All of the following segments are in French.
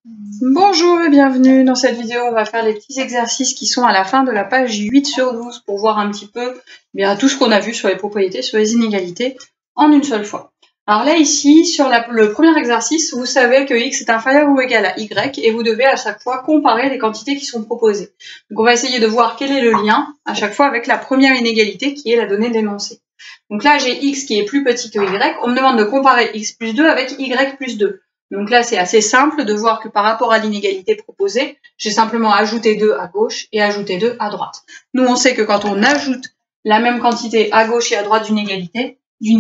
Bonjour et bienvenue. Dans cette vidéo, on va faire les petits exercices qui sont à la fin de la page 8 sur 12 pour voir un petit peu tout ce qu'on a vu sur les propriétés, sur les inégalités en une seule fois. Alors là, ici, sur le premier exercice, vous savez que x est inférieur ou égal à y et vous devez à chaque fois comparer les quantités qui sont proposées. Donc on va essayer de voir quel est le lien à chaque fois avec la première inégalité qui est la donnée d'énoncé. Donc là, j'ai x qui est plus petit que y. On me demande de comparer x plus 2 avec y plus 2. Donc là, c'est assez simple de voir que par rapport à l'inégalité proposée, j'ai simplement ajouté 2 à gauche et ajouté 2 à droite. Nous, on sait que quand on ajoute la même quantité à gauche et à droite d'une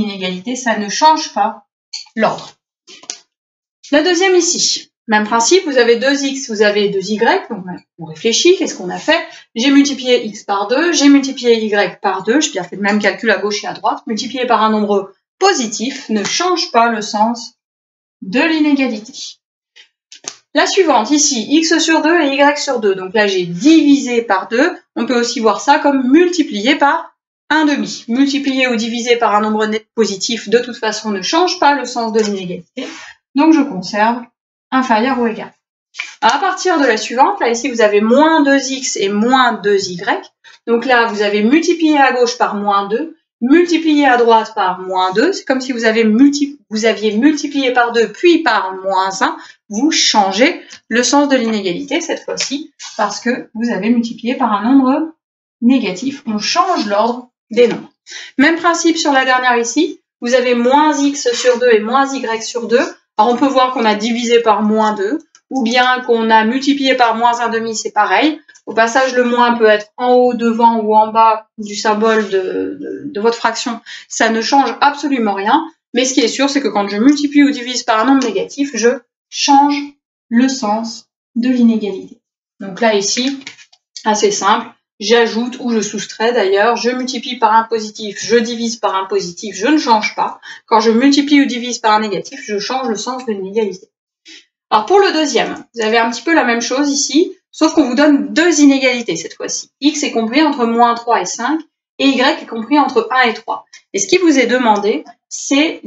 inégalité, ça ne change pas l'ordre. La deuxième ici, même principe, vous avez 2x, vous avez 2y, donc on réfléchit, qu'est-ce qu'on a fait? J'ai multiplié x par 2, j'ai multiplié y par 2, j'ai bien fait le même calcul à gauche et à droite, multiplié par un nombre positif ne change pas le sens de l'inégalité. La suivante, ici, x sur 2 et y sur 2. Donc là, j'ai divisé par 2. On peut aussi voir ça comme multiplié par 1/2. Multiplier ou diviser par un nombre net positif, de toute façon, ne change pas le sens de l'inégalité. Donc, je conserve inférieur ou égal. À partir de la suivante, là, ici, vous avez moins 2x et moins 2y. Donc là, vous avez multiplié à gauche par moins 2. Multiplié à droite par moins 2, c'est comme si vous aviez multiplié par 2 puis par moins 1, vous changez le sens de l'inégalité cette fois-ci parce que vous avez multiplié par un nombre négatif, on change l'ordre des nombres. Même principe sur la dernière ici, vous avez moins x sur 2 et moins y sur 2, alors on peut voir qu'on a divisé par moins 2, ou bien qu'on a multiplié par moins 1/2, c'est pareil. Au passage, le moins peut être en haut, devant ou en bas du symbole de votre fraction. Ça ne change absolument rien. Mais ce qui est sûr, c'est que quand je multiplie ou divise par un nombre négatif, je change le sens de l'inégalité. Donc là, ici, assez simple. J'ajoute ou je soustrais d'ailleurs. Je multiplie par un positif, je divise par un positif, je ne change pas. Quand je multiplie ou divise par un négatif, je change le sens de l'inégalité. Alors pour le deuxième, vous avez un petit peu la même chose ici, sauf qu'on vous donne deux inégalités cette fois-ci. X est compris entre moins 3 et 5, et Y est compris entre 1 et 3. Et ce qui vous est demandé, c'est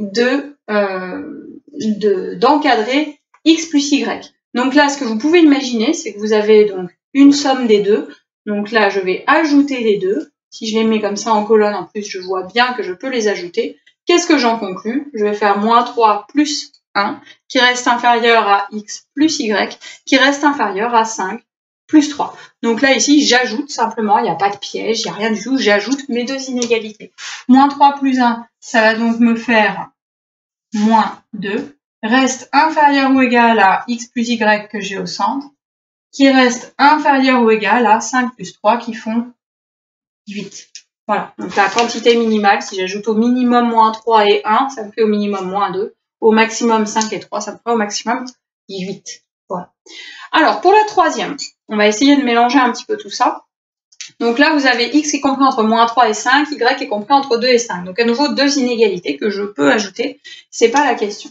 d'encadrer X plus Y. Donc là, ce que vous pouvez imaginer, c'est que vous avez donc une somme des deux. Donc là, je vais ajouter les deux. Si je les mets comme ça en colonne, en plus, je vois bien que je peux les ajouter. Qu'est-ce que j'en conclus? Je vais faire moins 3 plus 1, qui reste inférieur à x plus y, qui reste inférieur à 5 plus 3. Donc là, ici, j'ajoute simplement, il n'y a pas de piège, il n'y a rien du tout, j'ajoute mes deux inégalités. Moins 3 plus 1, ça va donc me faire moins 2, reste inférieur ou égal à x plus y que j'ai au centre, qui reste inférieur ou égal à 5 plus 3 qui font 8. Voilà, donc la quantité minimale, si j'ajoute au minimum moins 3 et 1, ça me fait au minimum moins 2. Au maximum 5 et 3, ça me fera au maximum 8. Voilà. Alors, pour la troisième, on va essayer de mélanger un petit peu tout ça. Donc là, vous avez x qui est compris entre moins 3 et 5, y qui est compris entre 2 et 5. Donc à nouveau, deux inégalités que je peux ajouter. C'est pas la question.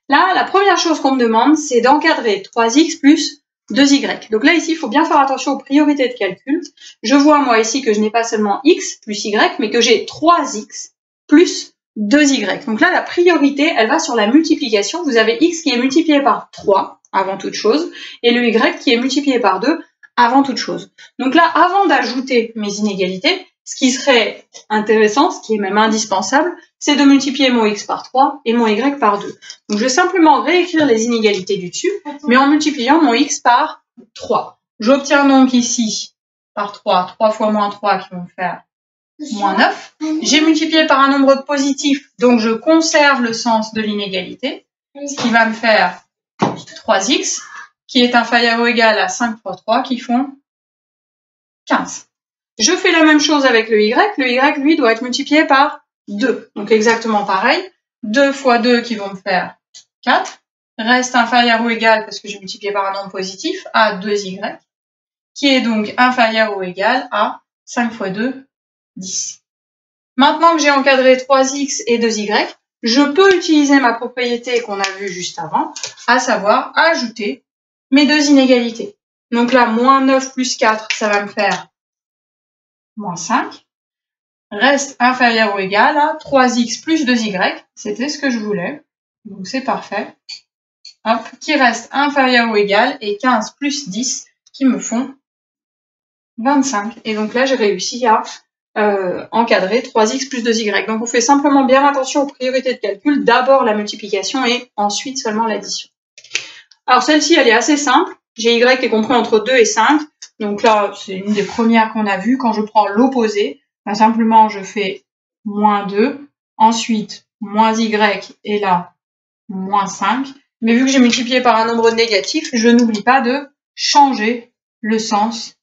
Là, la première chose qu'on me demande, c'est d'encadrer 3x plus 2y. Donc là, ici, il faut bien faire attention aux priorités de calcul. Je vois, moi, ici, que je n'ai pas seulement x plus y, mais que j'ai 3x plus 2y. Donc là, la priorité, elle va sur la multiplication. Vous avez x qui est multiplié par 3, avant toute chose, et le y qui est multiplié par 2, avant toute chose. Donc là, avant d'ajouter mes inégalités, ce qui serait intéressant, ce qui est même indispensable, c'est de multiplier mon x par 3 et mon y par 2. Donc je vais simplement réécrire les inégalités du dessus, mais en multipliant mon x par 3. J'obtiens donc ici, par 3 fois moins 3 qui vont faire moins 9. J'ai multiplié par un nombre positif, donc je conserve le sens de l'inégalité, ce qui va me faire 3x, qui est inférieur ou égal à 5 fois 3, qui font 15. Je fais la même chose avec le y. Le y, lui, doit être multiplié par 2. Donc exactement pareil. 2 fois 2 qui vont me faire 4. Reste inférieur ou égal, parce que j'ai multiplié par un nombre positif, à 2y, qui est donc inférieur ou égal à 5 fois 2, 10. Maintenant que j'ai encadré 3x et 2y, je peux utiliser ma propriété qu'on a vue juste avant, à savoir ajouter mes deux inégalités. Donc là, moins 9 plus 4, ça va me faire moins 5. Reste inférieur ou égal à 3x plus 2y. C'était ce que je voulais. Donc c'est parfait. hop, qui reste inférieur ou égal, et 15 plus 10 qui me font 25. Et donc là, j'ai réussi à encadrer 3x plus 2y. Donc on fait simplement bien attention aux priorités de calcul, d'abord la multiplication et ensuite seulement l'addition. Alors celle-ci, elle est assez simple. J'ai y qui est compris entre 2 et 5. Donc là, c'est une des premières qu'on a vues. Quand je prends l'opposé, ben simplement je fais moins 2, ensuite moins y et là, moins 5. Mais vu que j'ai multiplié par un nombre négatif, je n'oublie pas de changer le sens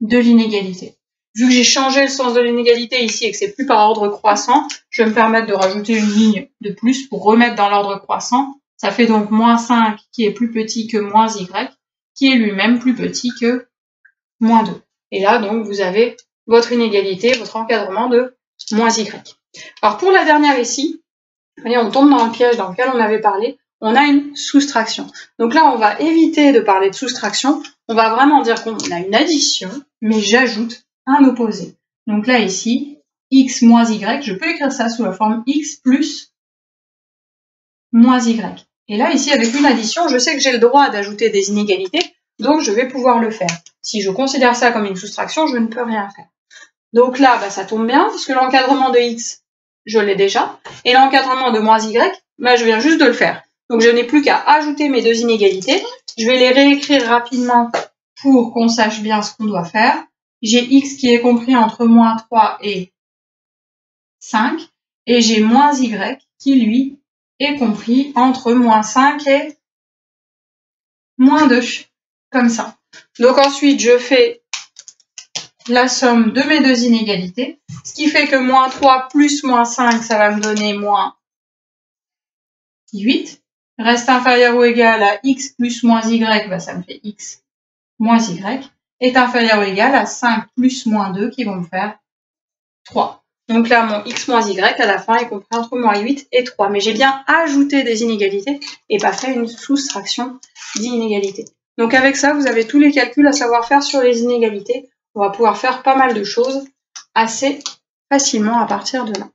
de l'inégalité. Vu que j'ai changé le sens de l'inégalité ici et que c'est plus par ordre croissant, je vais me permettre de rajouter une ligne de plus pour remettre dans l'ordre croissant. Ça fait donc moins 5 qui est plus petit que moins y, qui est lui-même plus petit que moins 2. Et là, donc, vous avez votre inégalité, votre encadrement de moins y. Alors, pour la dernière ici, voyez, on tombe dans le piège dans lequel on avait parlé, on a une soustraction. Donc là, on va éviter de parler de soustraction, on va vraiment dire qu'on a une addition, mais j'ajoute un opposé. Donc là, ici, x moins y, je peux écrire ça sous la forme x plus moins y. Et là, ici, avec une addition, je sais que j'ai le droit d'ajouter des inégalités, donc je vais pouvoir le faire. Si je considère ça comme une soustraction, je ne peux rien faire. Donc là, bah, ça tombe bien, parce que l'encadrement de x, je l'ai déjà, et l'encadrement de moins y, bah, je viens juste de le faire. Donc je n'ai plus qu'à ajouter mes deux inégalités. Je vais les réécrire rapidement pour qu'on sache bien ce qu'on doit faire. J'ai x qui est compris entre moins 3 et 5, et j'ai moins y qui, lui, est compris entre moins 5 et moins 2, comme ça. Donc ensuite, je fais la somme de mes deux inégalités, ce qui fait que moins 3 plus moins 5, ça va me donner moins 8. Reste inférieur ou égal à x plus moins y, bah ça me fait x moins y, est inférieur ou égal à 5 plus moins 2 qui vont me faire 3. Donc là, mon x moins y à la fin est compris entre moins 8 et 3. Mais j'ai bien ajouté des inégalités et pas fait une soustraction d'inégalités. Donc avec ça, vous avez tous les calculs à savoir faire sur les inégalités. On va pouvoir faire pas mal de choses assez facilement à partir de là.